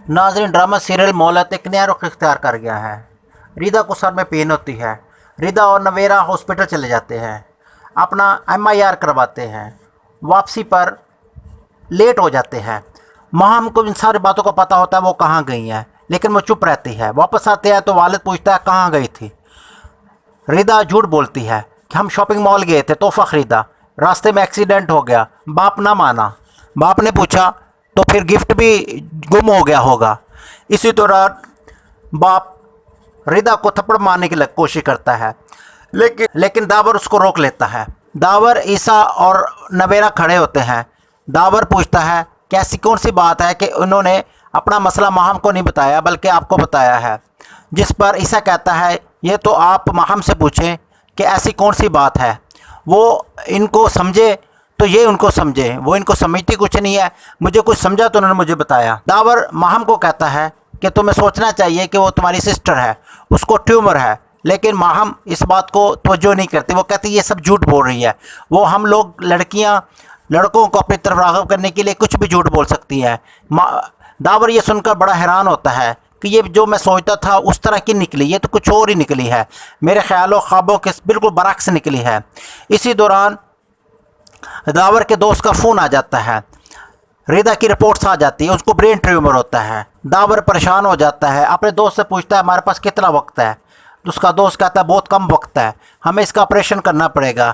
नाज़रीन, drama serial मोहलत एक नया रुख इख्तियार कर गया है। रिदा को सर में पेन होती है। रिदा और नवेरा हॉस्पिटल चले जाते हैं, अपना MIR करवाते हैं। वापसी पर लेट हो जाते हैं। माहम को इन सारी बातों का पता होता है वो कहाँ गई हैं, लेकिन वो चुप रहती है। वापस आते हैं तो वालिद पूछता है कहाँ गई थी। रिदा झूठ बोलती है कि हम शॉपिंग मॉल गए थे, तोहफ़ा ख़रीदा, रास्ते में एक्सीडेंट हो गया। बाप ना माना। बाप ने पूछा तो फिर गिफ्ट भी गुम हो गया होगा। इसी दौरान बाप रिदा को थप्पड़ मारने की कोशिश करता है, लेकिन दावर उसको रोक लेता है। दावर, ईसा और नवेरा खड़े होते हैं। दावर पूछता है कि ऐसी कौन सी बात है कि उन्होंने अपना मसला माहम को नहीं बताया बल्कि आपको बताया है। जिस पर ईसा कहता है ये तो आप माहम से पूछें कि ऐसी कौन सी बात है, वो इनको समझे तो ये उनको समझे, वो इनको समझती कुछ नहीं है। मुझे कुछ समझा तो उन्होंने मुझे बताया। दावर माहम को कहता है कि तुम्हें सोचना चाहिए कि वो तुम्हारी सिस्टर है, उसको ट्यूमर है। लेकिन माहम इस बात को तवज्जो नहीं करती। वो कहती ये सब झूठ बोल रही है। वो हम लोग लड़कों को अपनी तरफ राग़िब करने के लिए कुछ भी झूठ बोल सकती है। दावर ये सुनकर बड़ा हैरान होता है कि ये जो मैं सोचता था उस तरह की निकली, ये तो कुछ और ही निकली है। मेरे ख्यालों ख्वाबों के बिल्कुल बरक्स निकली है। इसी दौरान दावर के दोस्त का फ़ोन आ जाता है। रिदा की रिपोर्ट्स आ जाती है, उसको ब्रेन ट्यूमर होता है। दावर परेशान हो जाता है, अपने दोस्त से पूछता है हमारे पास कितना वक्त है। तो उसका दोस्त कहता है बहुत कम वक्त है, हमें इसका ऑपरेशन करना पड़ेगा।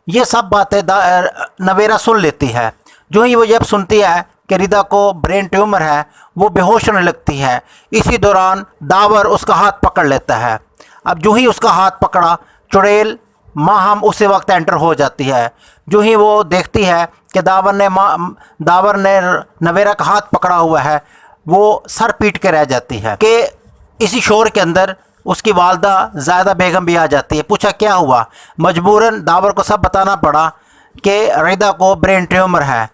ये सब बातें नवेरा सुन लेती है। जो ही वो जब सुनती है कि रिदा को ब्रेन ट्यूमर है, वो बेहोश होने लगती है। इसी दौरान दावर उसका हाथ पकड़ लेता है। अब जो ही उसका हाथ पकड़ा, चुड़ैल माहम उसी वक्त एंटर हो जाती है। जो ही वो देखती है कि दावर ने नवेरा का हाथ पकड़ा हुआ है, वो सर पीट के रह जाती है। कि इसी शोर के अंदर उसकी वालदा ज़ायदा बेगम भी आ जाती है। पूछा क्या हुआ। मजबूरन दावर को सब बताना पड़ा कि रिदा को ब्रेन ट्यूमर है।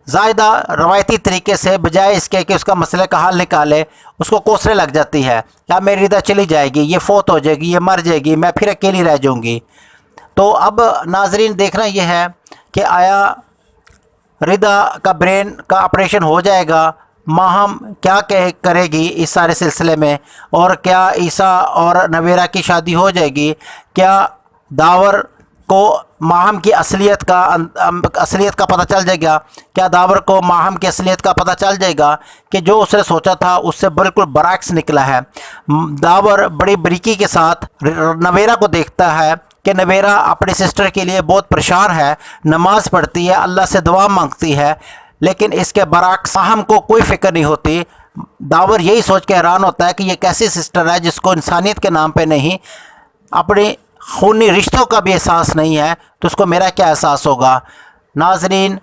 ज़ायदा रवायती तरीके से बजाय इसके कि उसका मसले का हल निकाले, उसको कोसने लग जाती है। या मेरी रिदा चली जाएगी, ये फ़ौत हो जाएगी, ये मर जाएगी, मैं फिर अकेली रह जाऊंगी। तो अब नाजरीन देखना यह है कि आया रिदा का ब्रेन का ऑपरेशन हो जाएगा, माहम क्या करेगी इस सारे सिलसिले में, और क्या ईसा और नवेरा की शादी हो जाएगी। क्या दावर को माहम की असलियत का पता चल जाएगा। क्या दावर को माहम की असलियत का पता चल जाएगा कि जो उसने सोचा था उससे बिल्कुल बरक्स निकला है। दावर बड़ी बारीकी के साथ नवेरा को देखता है कि नवेरा अपनी सिस्टर के लिए बहुत परेशान है, नमाज़ पढ़ती है, अल्लाह से दुआ मांगती है, लेकिन इसके बरक्स माहम को कोई फ़िक्र नहीं होती। दावर यही सोच के हैरान होता है कि ये कैसी सिस्टर है जिसको इंसानियत के नाम पे नहीं, अपने खूनी रिश्तों का भी एहसास नहीं है, तो उसको मेरा क्या एहसास होगा। नाजरीन,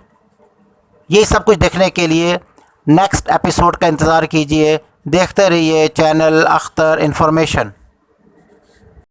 यही सब कुछ देखने के लिए नेक्स्ट एपिसोड का इंतज़ार कीजिए। देखते रहिए चैनल अख्तर इन्फॉर्मेशन।